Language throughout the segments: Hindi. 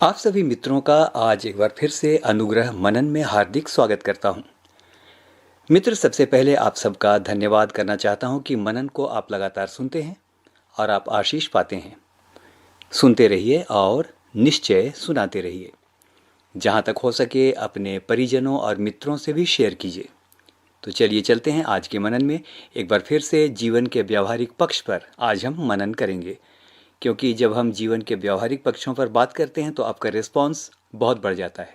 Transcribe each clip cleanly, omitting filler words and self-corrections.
आप सभी मित्रों का आज एक बार फिर से अनुग्रह मनन में हार्दिक स्वागत करता हूं। मित्र, सबसे पहले आप सबका धन्यवाद करना चाहता हूं कि मनन को आप लगातार सुनते हैं और आप आशीष पाते हैं। सुनते रहिए और निश्चय सुनाते रहिए। जहां तक हो सके अपने परिजनों और मित्रों से भी शेयर कीजिए। तो चलिए चलते हैं आज के मनन में। एक बार फिर से जीवन के व्यावहारिक पक्ष पर आज हम मनन करेंगे, क्योंकि जब हम जीवन के व्यावहारिक पक्षों पर बात करते हैं तो आपका रिस्पॉन्स बहुत बढ़ जाता है।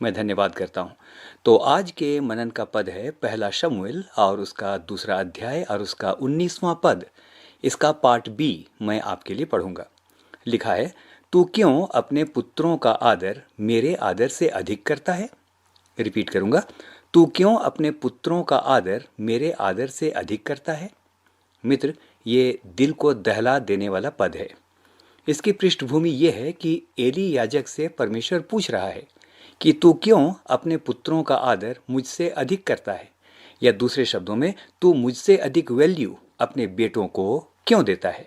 मैं धन्यवाद करता हूँ। तो आज के मनन का पद है पहला शमूएल और उसका दूसरा अध्याय और उसका 19वां पद। इसका पार्ट बी मैं आपके लिए पढ़ूंगा। लिखा है, तू क्यों अपने पुत्रों का आदर मेरे आदर से अधिक करता है। रिपीट करूंगा, तू क्यों अपने पुत्रों का आदर मेरे आदर से अधिक करता है। मित्र, ये दिल को दहला देने वाला पद है। इसकी पृष्ठभूमि यह है कि एली याजक से परमेश्वर पूछ रहा है कि तू क्यों अपने पुत्रों का आदर मुझसे अधिक करता है, या दूसरे शब्दों में तू मुझसे अधिक वैल्यू अपने बेटों को क्यों देता है।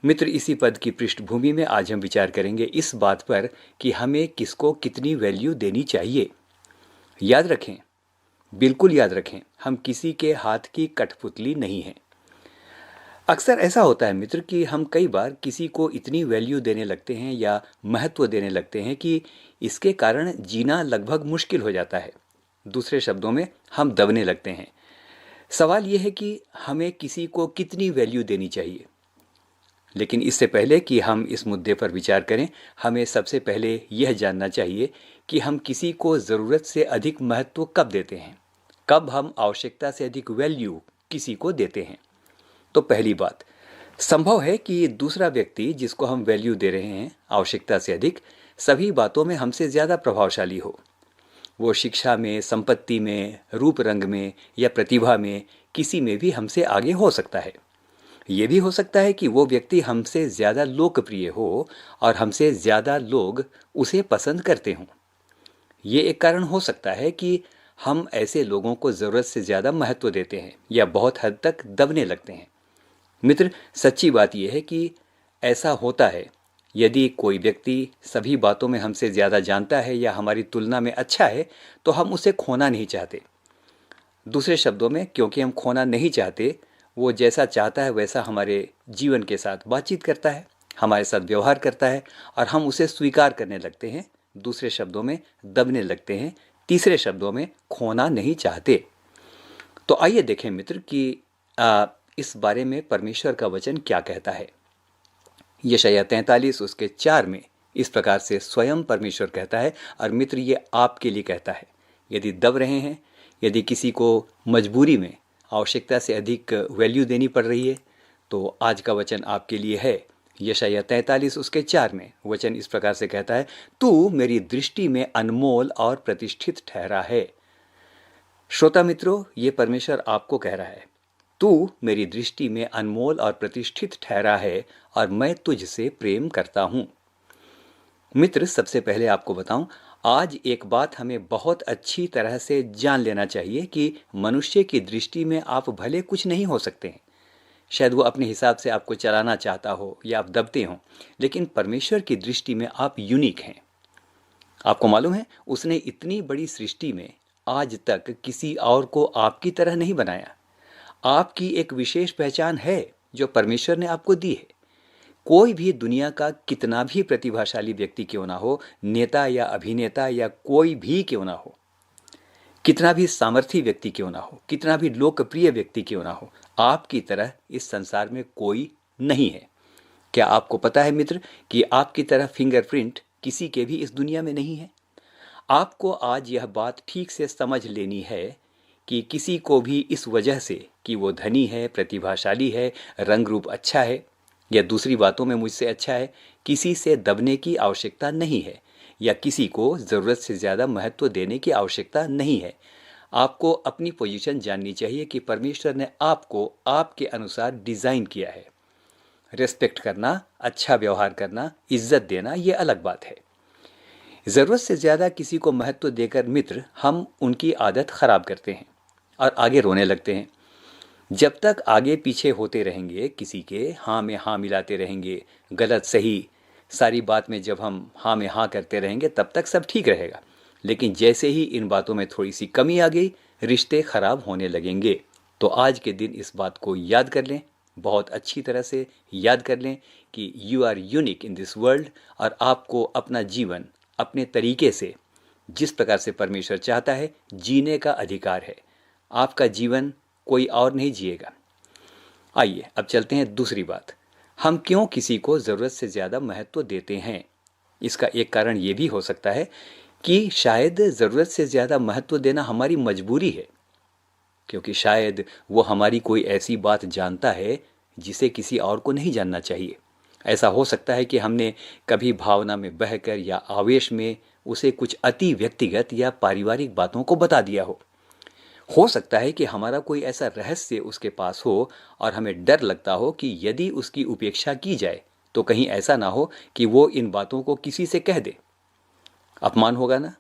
मित्र, इसी पद की पृष्ठभूमि में आज हम विचार करेंगे इस बात पर कि हमें किसको कितनी वैल्यू देनी चाहिए। याद रखें, बिल्कुल याद रखें, हम किसी के हाथ की कठपुतली नहीं हैं। अक्सर ऐसा होता है मित्र कि हम कई बार किसी को इतनी वैल्यू देने लगते हैं या महत्व देने लगते हैं कि इसके कारण जीना लगभग मुश्किल हो जाता है। दूसरे शब्दों में, हम दबने लगते हैं। सवाल यह है कि हमें किसी को कितनी वैल्यू देनी चाहिए। लेकिन इससे पहले कि हम इस मुद्दे पर विचार करें, हमें सबसे पहले यह जानना चाहिए कि हम किसी को ज़रूरत से अधिक महत्व कब देते हैं, कब हम आवश्यकता से अधिक वैल्यू किसी को देते हैं। तो पहली बात, संभव है कि दूसरा व्यक्ति जिसको हम वैल्यू दे रहे हैं आवश्यकता से अधिक, सभी बातों में हमसे ज़्यादा प्रभावशाली हो। वो शिक्षा में, संपत्ति में, रूप रंग में या प्रतिभा में किसी में भी हमसे आगे हो सकता है। ये भी हो सकता है कि वो व्यक्ति हमसे ज़्यादा लोकप्रिय हो और हमसे ज़्यादा लोग उसे पसंद करते हों। ये एक कारण हो सकता है कि हम ऐसे लोगों को ज़रूरत से ज़्यादा महत्व देते हैं या बहुत हद तक दबने लगते हैं। मित्र, सच्ची बात यह है कि ऐसा होता है। यदि कोई व्यक्ति सभी बातों में हमसे ज़्यादा जानता है या हमारी तुलना में अच्छा है, तो हम उसे खोना नहीं चाहते। दूसरे शब्दों में, क्योंकि हम खोना नहीं चाहते, वो जैसा चाहता है वैसा हमारे जीवन के साथ बातचीत करता है, हमारे साथ व्यवहार करता है और हम उसे स्वीकार करने लगते हैं। दूसरे शब्दों में, दबने लगते हैं। तीसरे शब्दों में, खोना नहीं चाहते। तो आइए देखें मित्र कि इस बारे में परमेश्वर का वचन क्या कहता है। यशायाह 43 उसके 4 में इस प्रकार से स्वयं परमेश्वर कहता है, और मित्र ये आपके लिए कहता है। यदि दब रहे हैं, यदि किसी को मजबूरी में आवश्यकता से अधिक वैल्यू देनी पड़ रही है, तो आज का वचन आपके लिए है। यशायाह 43 उसके 4 में वचन इस प्रकार से कहता है, तू मेरी दृष्टि में अनमोल और प्रतिष्ठित ठहरा है। श्रोता मित्रों, ये परमेश्वर आपको कह रहा है, तू मेरी दृष्टि में अनमोल और प्रतिष्ठित ठहरा है और मैं तुझसे प्रेम करता हूं। मित्र, सबसे पहले आपको बताऊं, आज एक बात हमें बहुत अच्छी तरह से जान लेना चाहिए कि मनुष्य की दृष्टि में आप भले कुछ नहीं हो सकते हैं। शायद वो अपने हिसाब से आपको चलाना चाहता हो या आप दबते हो, लेकिन परमेश्वर की दृष्टि में आप यूनिक हैं। आपको मालूम है, उसने इतनी बड़ी सृष्टि में आज तक किसी और को आपकी तरह नहीं बनाया। आपकी एक विशेष पहचान है जो परमेश्वर ने आपको दी है। कोई भी दुनिया का कितना भी प्रतिभाशाली व्यक्ति क्यों ना हो, नेता या अभिनेता या कोई भी क्यों ना हो, कितना भी सामर्थी व्यक्ति क्यों ना हो, कितना भी लोकप्रिय व्यक्ति क्यों ना हो, आपकी तरह इस संसार में कोई नहीं है। क्या आपको पता है मित्र कि आपकी तरह फिंगरप्रिंट किसी के भी इस दुनिया में नहीं है। आपको आज यह बात ठीक से समझ लेनी है कि किसी को भी इस वजह से कि वो धनी है, प्रतिभाशाली है, रंग रूप अच्छा है या दूसरी बातों में मुझसे अच्छा है, किसी से दबने की आवश्यकता नहीं है या किसी को ज़रूरत से ज़्यादा महत्व देने की आवश्यकता नहीं है। आपको अपनी पोजीशन जाननी चाहिए कि परमेश्वर ने आपको आपके अनुसार डिज़ाइन किया है। रेस्पेक्ट करना, अच्छा व्यवहार करना, इज्जत देना, ये अलग बात है। ज़रूरत से ज़्यादा किसी को महत्व देकर मित्र हम उनकी आदत ख़राब करते हैं और आगे रोने लगते हैं। जब तक आगे पीछे होते रहेंगे, किसी के हाँ में हाँ मिलाते रहेंगे, गलत सही सारी बात में जब हम हाँ में हाँ करते रहेंगे तब तक सब ठीक रहेगा, लेकिन जैसे ही इन बातों में थोड़ी सी कमी आ गई, रिश्ते खराब होने लगेंगे। तो आज के दिन इस बात को याद कर लें, बहुत अच्छी तरह से याद कर लें कि you are unique in this world, और आपको अपना जीवन अपने तरीके से, जिस प्रकार से परमेश्वर चाहता है, जीने का अधिकार है। आपका जीवन कोई और नहीं जिएगा। आइए अब चलते हैं दूसरी बात। हम क्यों किसी को ज़रूरत से ज़्यादा महत्व देते हैं? इसका एक कारण ये भी हो सकता है कि शायद ज़रूरत से ज़्यादा महत्व देना हमारी मजबूरी है, क्योंकि शायद वो हमारी कोई ऐसी बात जानता है जिसे किसी और को नहीं जानना चाहिए। ऐसा हो सकता है कि हमने कभी भावना में बहकर या आवेश में उसे कुछ अति व्यक्तिगत या पारिवारिक बातों को बता दिया हो सकता है कि हमारा कोई ऐसा रहस्य उसके पास हो और हमें डर लगता हो कि यदि उसकी उपेक्षा की जाए तो कहीं ऐसा ना हो कि वो इन बातों को किसी से कह दे, अपमान होगा ना।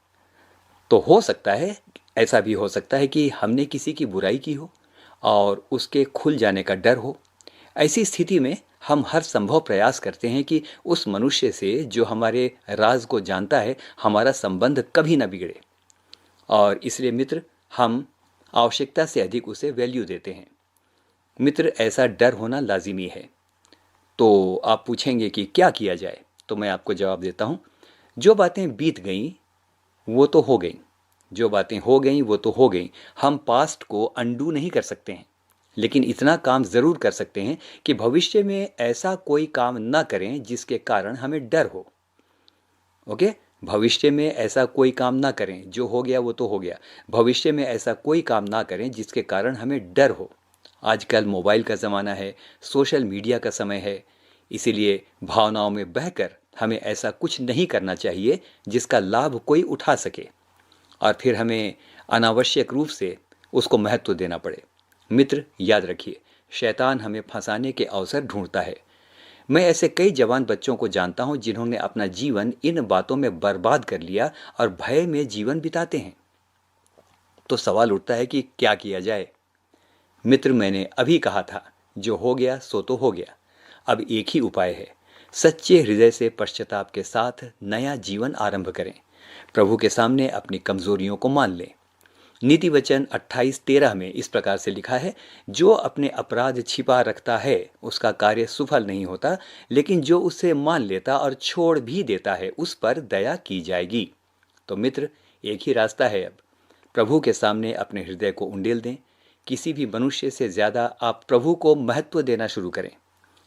तो हो सकता है, ऐसा भी हो सकता है कि हमने किसी की बुराई की हो और उसके खुल जाने का डर हो। ऐसी स्थिति में हम हर संभव प्रयास करते हैं कि उस मनुष्य से जो हमारे राज को जानता है, हमारा संबंध कभी न बिगड़े, और इसलिए मित्र, हम आवश्यकता से अधिक उसे वैल्यू देते हैं। मित्र, ऐसा डर होना लाजिमी है। तो आप पूछेंगे कि क्या किया जाए, तो मैं आपको जवाब देता हूँ। जो बातें बीत गईं वो तो हो गईं, जो बातें हो गईं वो तो हो गईं। हम पास्ट को अनडू नहीं कर सकते हैं, लेकिन इतना काम ज़रूर कर सकते हैं कि भविष्य में ऐसा कोई काम ना करें जिसके कारण हमें डर हो। ओके, भविष्य में ऐसा कोई काम ना करें, जो हो गया वो तो हो गया। भविष्य में ऐसा कोई काम ना करें जिसके कारण हमें डर हो। आजकल मोबाइल का ज़माना है, सोशल मीडिया का समय है, इसीलिए भावनाओं में बहकर हमें ऐसा कुछ नहीं करना चाहिए जिसका लाभ कोई उठा सके और फिर हमें अनावश्यक रूप से उसको महत्व देना पड़े। मित्र, याद रखिए, शैतान हमें फंसाने के अवसर ढूंढता है। मैं ऐसे कई जवान बच्चों को जानता हूं जिन्होंने अपना जीवन इन बातों में बर्बाद कर लिया और भय में जीवन बिताते हैं। तो सवाल उठता है कि क्या किया जाए? मित्र, मैंने अभी कहा था, जो हो गया सो तो हो गया। अब एक ही उपाय है, सच्चे हृदय से पश्चाताप के साथ नया जीवन आरंभ करें। प्रभु के सामने अपनी कमजोरियों को मान लें। नीति वचन 28:13 में इस प्रकार से लिखा है, जो अपने अपराध छिपा रखता है उसका कार्य सफल नहीं होता, लेकिन जो उसे मान लेता और छोड़ भी देता है उस पर दया की जाएगी। तो मित्र, एक ही रास्ता है। अब प्रभु के सामने अपने हृदय को उंडेल दें। किसी भी मनुष्य से ज़्यादा आप प्रभु को महत्व देना शुरू करें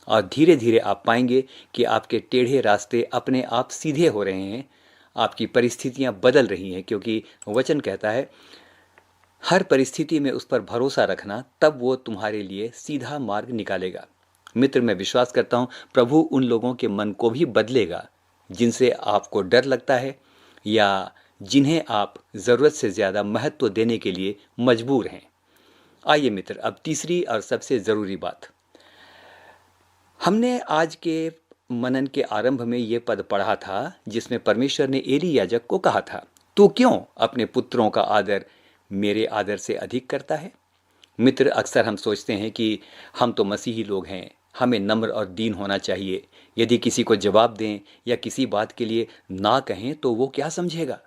और धीरे धीरे आप पाएंगे कि आपके टेढ़े रास्ते अपने आप सीधे हो रहे हैं, आपकी परिस्थितियां बदल रही हैं, क्योंकि वचन कहता है हर परिस्थिति में उस पर भरोसा रखना, तब वो तुम्हारे लिए सीधा मार्ग निकालेगा। मित्र, मैं विश्वास करता हूँ प्रभु उन लोगों के मन को भी बदलेगा जिनसे आपको डर लगता है या जिन्हें आप ज़रूरत से ज़्यादा महत्व देने के लिए मजबूर हैं। आइए मित्र, अब तीसरी और सबसे ज़रूरी बात। हमने आज के मनन के आरंभ में ये पद पढ़ा था जिसमें परमेश्वर ने एली याजक को कहा था, तू क्यों अपने पुत्रों का आदर मेरे आदर से अधिक करता है? मित्र, अक्सर हम सोचते हैं कि हम तो मसीही लोग हैं, हमें नम्र और दीन होना चाहिए। यदि किसी को जवाब दें या किसी बात के लिए ना कहें तो वो क्या समझेगा?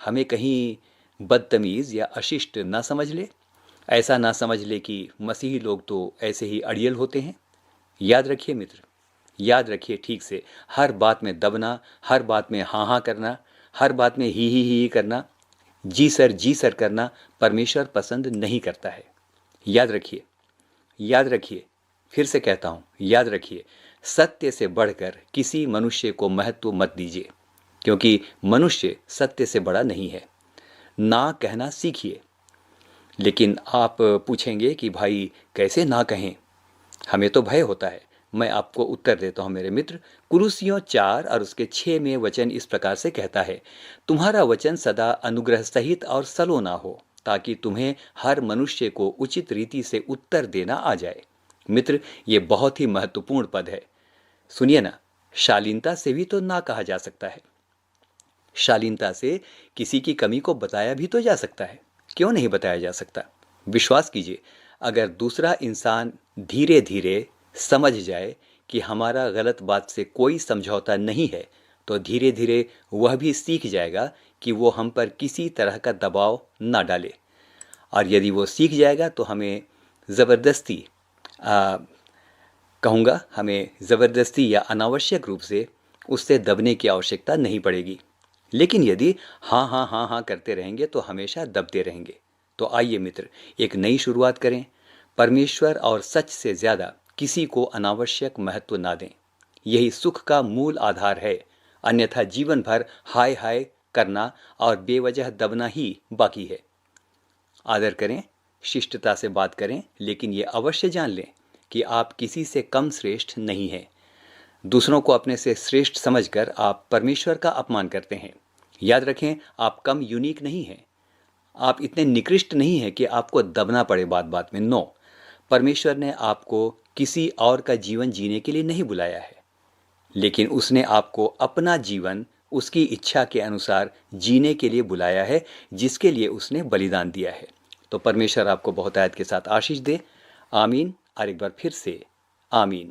हमें कहीं बदतमीज़ या अशिष्ट ना समझ ले। ऐसा ना समझ ले कि मसीही लोग तो ऐसे ही अड़ियल होते हैं। याद रखिए मित्र, याद रखिए ठीक से, हर बात में दबना, हर बात में हाँ हाँ करना, हर बात में ही करना, जी सर करना परमेश्वर पसंद नहीं करता है। याद रखिए, याद रखिए, फिर से कहता हूँ, याद रखिए, सत्य से बढ़कर किसी मनुष्य को महत्व मत दीजिए, क्योंकि मनुष्य सत्य से बड़ा नहीं है। ना कहना सीखिए। लेकिन आप पूछेंगे कि भाई कैसे ना कहें, हमें तो भय होता है। मैं आपको उत्तर देता हूं मेरे मित्र। कुलुसियों 4 और उसके 6 में वचन इस प्रकार से कहता है, तुम्हारा वचन सदा अनुग्रह सहित और सलोना हो, ताकि तुम्हें हर मनुष्य को उचित रीति से उत्तर देना आ जाए। मित्र, ये बहुत ही महत्वपूर्ण पद है। सुनिए ना, शालीनता से भी तो ना कहा जा सकता है। शालीनता से किसी की कमी को बताया भी तो जा सकता है, क्यों नहीं बताया जा सकता? विश्वास कीजिए, अगर दूसरा इंसान धीरे धीरे समझ जाए कि हमारा गलत बात से कोई समझौता नहीं है, तो धीरे धीरे वह भी सीख जाएगा कि वो हम पर किसी तरह का दबाव ना डाले। और यदि वो सीख जाएगा तो हमें ज़बरदस्ती कहूँगा हमें ज़बरदस्ती या अनावश्यक रूप से उससे दबने की आवश्यकता नहीं पड़ेगी। लेकिन यदि हाँ हाँ हाँ हाँ करते रहेंगे तो हमेशा दबते रहेंगे। तो आइए मित्र, एक नई शुरुआत करें। परमेश्वर और सच से ज़्यादा किसी को अनावश्यक महत्व ना दें। यही सुख का मूल आधार है। अन्यथा जीवन भर हाय हाय करना और बेवजह दबना ही बाकी है। आदर करें, शिष्टता से बात करें, लेकिन ये अवश्य जान लें कि आप किसी से कम श्रेष्ठ नहीं हैं। दूसरों को अपने से श्रेष्ठ समझकर आप परमेश्वर का अपमान करते हैं। याद रखें, आप कम यूनिक नहीं हैं। आप इतने निकृष्ट नहीं हैं कि आपको दबना पड़े बात बात में। नो, परमेश्वर ने आपको किसी और का जीवन जीने के लिए नहीं बुलाया है, लेकिन उसने आपको अपना जीवन उसकी इच्छा के अनुसार जीने के लिए बुलाया है, जिसके लिए उसने बलिदान दिया है। तो परमेश्वर आपको बहुतायत के साथ आशीष दे। आमीन। और एक बार फिर से आमीन।